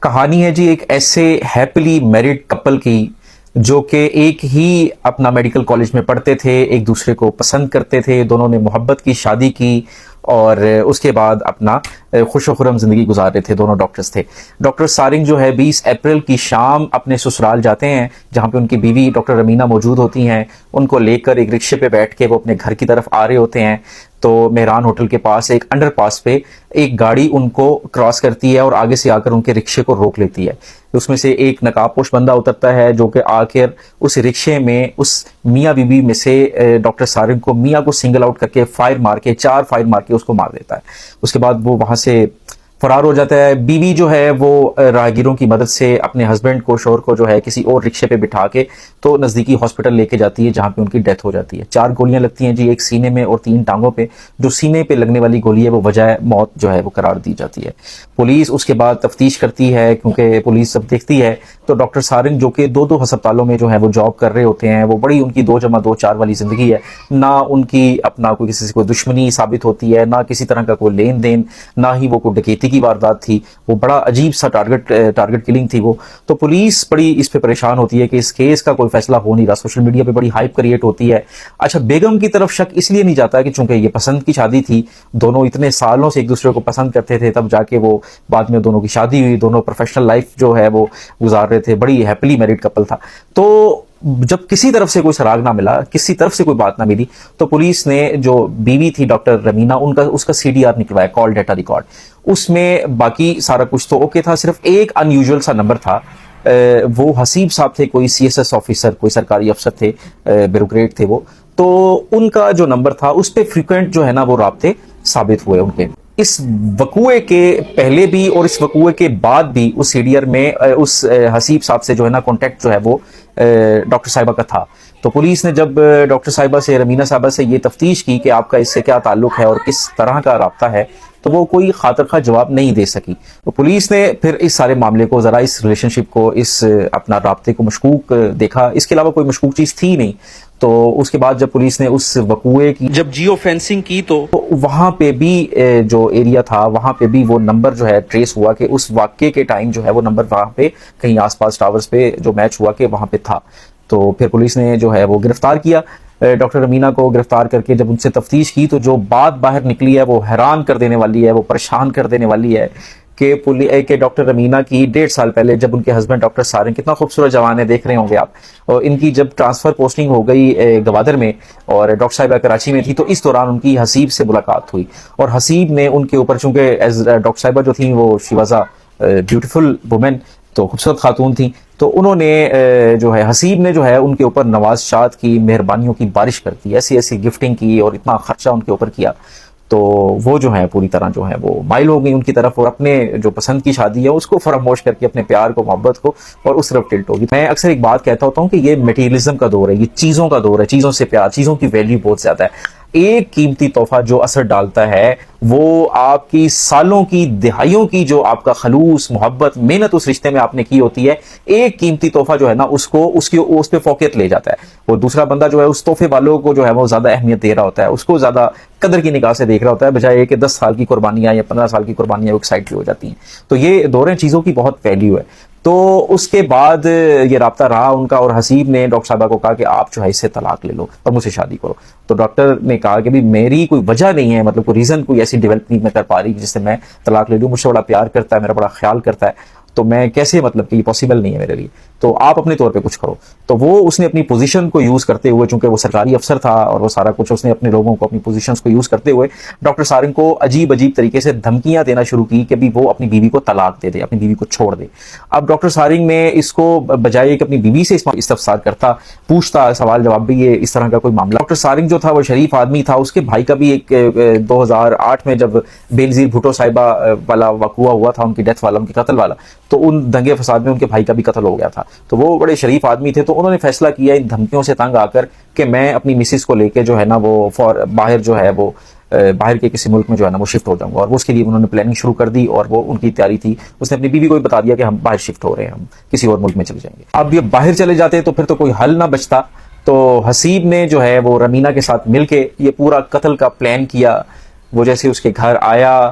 کہانی ہے جی ایک ایسے ہیپلی میرڈ کپل کی جو کہ ایک ہی اپنا میڈیکل کالج میں پڑھتے تھے، ایک دوسرے کو پسند کرتے تھے، دونوں نے محبت کی شادی کی اور اس کے بعد اپنا خوش و خرم زندگی گزار رہے تھے. دونوں ڈاکٹرز تھے. ڈاکٹر سارنگ جو ہے 20 اپریل کی شام اپنے سسرال جاتے ہیں جہاں پہ ان کی بیوی ڈاکٹر رمینہ موجود ہوتی ہیں. ان کو لے کر ایک رکشے پہ بیٹھ کے وہ اپنے گھر کی طرف آ رہے ہوتے ہیں تو مہران ہوٹل کے پاس ایک انڈر پاس پہ ایک گاڑی ان کو کراس کرتی ہے اور آگے سے آ کر ان کے رکشے کو روک لیتی ہے. اس میں سے ایک نقاب پوش بندہ اترتا ہے جو کہ آ کر اس رکشے میں اس میاں بیوی میں سے ڈاکٹر سارنگ کو میاں کو سنگل آؤٹ کر کے 4 فائر مار کے اس کو مار دیتا ہے. اس کے بعد وہ وہاں سے فرار ہو جاتا ہے. بیوی جو ہے وہ راہگیروں کی مدد سے اپنے ہسبینڈ کو شوہر کو جو ہے کسی اور رکشے پہ بٹھا کے تو نزدیکی ہاسپٹل لے کے جاتی ہے جہاں پہ ان کی ڈیتھ ہو جاتی ہے. 4 گولیاں لگتی ہیں جی، ایک سینے میں اور 3 ٹانگوں پہ. جو سینے پہ لگنے والی گولی ہے وہ وجہ موت جو ہے وہ قرار دی جاتی ہے. پولیس اس کے بعد تفتیش کرتی ہے کیونکہ پولیس سب دیکھتی ہے تو ڈاکٹر سارنگ جو کہ 2 ہسپتالوں میں جو ہے وہ جاب کر رہے ہوتے ہیں، وہ بڑی ان کی 2+2=4 والی زندگی ہے. نہ ان کی اپنا کوئی کسی سے کوئی دشمنی ثابت ہوتی ہے، نہ کسی طرح کا کوئی لین دین، نہ ہی وہ کوئی ڈکیتی کی واردات تھی. وہ بڑا عجیب سا ٹارگٹ کلنگ تھی وہ. تو پولیس بڑی اس پہ پریشان ہوتی ہے کہ اس کیس کا کوئی فیصلہ ہو نہیں رہا. سوشل میڈیا پہ بڑی ہائپ کریٹ ہوتی ہے. اچھا، بیگم کی طرف شک اس لیے نہیں جاتا کہ چونکہ یہ پسند کی شادی تھی، دونوں اتنے سالوں سے ایک دوسرے کو پسند کرتے تھے، تب جا کے وہ بعد میں دونوں کی شادی ہوئی. دونوں پروفیشنل لائف جو ہے وہ گزار رہے تھے. بڑی ہیپلی میرڈ کپل تھا. تو جب کسی طرف سے کوئی سراغ نہ ملا، کسی طرف سے کوئی بات نہ ملی، تو پولیس نے جو بیوی تھی ڈاکٹر رمینہ اس کا CDR نکلوایا، کال ڈیٹا ریکارڈ. اس میں باقی سارا کچھ تو اوکے تھا، صرف ایک ان یوزول سا نمبر تھا. وہ حسیب صاحب تھے، کوئی CSS آفیسر، کوئی سرکاری افسر تھے، بیوروکریٹ تھے وہ. تو ان کا جو نمبر تھا اس پہ فریکوینٹ جو ہے نا وہ رابطے ثابت ہوئے ان کے. اس وقوعے کے پہلے بھی اور اس وقوعے کے بعد بھی اس CDR میں اس حسیب صاحب سے جو ہے نا کانٹیکٹ جو ہے وہ ڈاکٹر صاحبہ کا تھا. تو پولیس نے جب ڈاکٹر صاحبہ سے، رمینہ صاحبہ سے یہ تفتیش کی کہ آپ کا اس سے کیا تعلق ہے اور کس طرح کا رابطہ ہے، تو وہ کوئی خاطر خواہ جواب نہیں دے سکی. تو پولیس نے پھر اس سارے معاملے کو ذرا، اس ریلیشن شپ کو، اس اپنا رابطے کو مشکوک دیکھا. اس کے علاوہ کوئی مشکوک چیز تھی نہیں. تو اس کے بعد جب پولیس نے اس وقوعے کی جب جیو فینسنگ کی تو وہاں پہ بھی جو ایریا تھا وہاں پہ بھی وہ نمبر جو ہے ٹریس ہوا کہ اس واقعے کے ٹائم جو ہے وہ نمبر وہاں پہ کہیں آس پاس ٹاورز پہ جو میچ ہوا کہ وہاں پہ تھا. تو پھر پولیس نے جو ہے وہ گرفتار کیا ڈاکٹر رمینہ کو. گرفتار کر کے جب ان سے تفتیش کی تو جو بات باہر نکلی ہے وہ حیران کر دینے والی ہے، وہ پریشان کر دینے والی ہے کہ ڈاکٹر رمینہ کی 1.5 سال پہلے جب ان کے ہسبینڈ ڈاکٹر سارنگ، کتنا خوبصورت جوان ہے، دیکھ رہے ہوں گے آپ، اور ان کی جب ٹرانسفر پوسٹنگ ہو گئی گوادر میں اور ڈاکٹر صاحبہ کراچی میں تھی، تو اس دوران ان کی حسیب سے ملاقات ہوئی. اور حسیب نے ان کے اوپر، چونکہ ڈاکٹر صاحبہ جو تھیں وہ she was a beautiful woman, تو خوبصورت خاتون تھیں، تو انہوں نے جو ہے حسیب نے جو ہے ان کے اوپر نوازشات کی، مہربانیوں کی بارش کر دی، ایسی گفٹنگ کی اور اتنا خرچہ ان کے اوپر کیا. تو وہ جو ہے پوری طرح جو ہے وہ مائل ہو گئی ان کی طرف اور اپنے جو پسند کی شادی ہے اس کو فراموش کر کے اپنے پیار کو، محبت کو اور اس طرف ٹلٹ ہوگی. میں اکثر ایک بات کہتا ہوتا ہوں کہ یہ میٹیریلزم کا دور ہے، یہ چیزوں کا دور ہے، چیزوں سے پیار، چیزوں کی ویلیو بہت زیادہ ہے. ایک قیمتی تحفہ جو اثر ڈالتا ہے وہ آپ کی سالوں کی، دہائیوں کی جو آپ کا خلوص، محبت، محنت اس رشتے میں آپ نے کی ہوتی ہے، ایک قیمتی تحفہ جو ہے نا اس پہ فوقیت لے جاتا ہے. وہ دوسرا بندہ جو ہے اس تحفے والوں کو جو ہے وہ زیادہ اہمیت دے رہا ہوتا ہے، اس کو زیادہ قدر کی نگاہ سے دیکھ رہا ہوتا ہے، بجائے کہ 10 سال کی قربانیاں یا 15 سال کی قربانیاں ایک سائڈ پہ ہو جاتی ہیں. تو یہ دوریں چیزوں کی بہت ویلیو ہے. تو اس کے بعد یہ رابطہ رہا ان کا، اور حسیب نے ڈاکٹر صاحبہ کو کہا کہ آپ جو ہے اس سے طلاق لے لو اور مجھ سے شادی کرو. تو ڈاکٹر نے کہا کہ بھی میری کوئی وجہ نہیں ہے، مطلب کوئی ریزن، کوئی ایسی ڈیولپ نہیں میں کر پا رہی جس سے میں طلاق لے لوں. مجھ سے بڑا پیار کرتا ہے، میرا بڑا خیال کرتا ہے، تو میں کیسے، مطلب کہ یہ پاسبل نہیں ہے میرے لیے، تو آپ اپنے طور پہ کچھ کرو. تو وہ اس نے اپنی پوزیشن کو یوز کرتے ہوئے، چونکہ وہ سرکاری افسر تھا اور وہ سارا کچھ اس نے اپنے لوگوں کو، اپنی پوزیشنز کو یوز کرتے ہوئے ڈاکٹر سارنگ کو عجیب طریقے سے دھمکیاں دینا شروع کی کہ بھی وہ اپنی بیوی کو طلاق دے دے، اپنی بیوی کو چھوڑ دے. اب ڈاکٹر سارنگ نے اس کو بجائے کہ اپنی بیوی سے استفسار کرتا، پوچھتا، سوال جواب بھی یہ اس طرح کا کوئی معاملہ. ڈاکٹر سارنگ جو تھا وہ شریف آدمی تھا. اس کے بھائی کا بھی ایک 2008 میں جب بینظیر بھٹو صاحبہ والا وقوع ہوا تھا، ان کی ڈیتھ والا، ان کے قتل والا، تو ان دنگے فساد میں ان کے بھائی کا بھی قتل ہو گیا تھا. تو وہ بڑے شریف آدمی تھے. تو انہوں نے فیصلہ کیا ان دھمکیوں سے تنگ آ کر کہ میں اپنی مسز کو لے کے جو ہے نا وہ باہر جو ہے وہ باہر کے کسی ملک میں جو ہے نا وہ شفٹ ہو جاؤں گا. اور اس کے لیے انہوں نے پلاننگ شروع کر دی اور وہ ان کی تیاری تھی. اس نے اپنی بیوی کو بھی بتا دیا کہ ہم باہر شفٹ ہو رہے ہیں، ہم کسی اور ملک میں چلے جائیں گے. اب یہ باہر چلے جاتے تو پھر تو کوئی حل نہ بچتا. تو حسیب نے جو ہے وہ رمینہ کے ساتھ مل کے یہ پورا قتل کا پلان کیا. وہ جیسے اس کے گھر آیا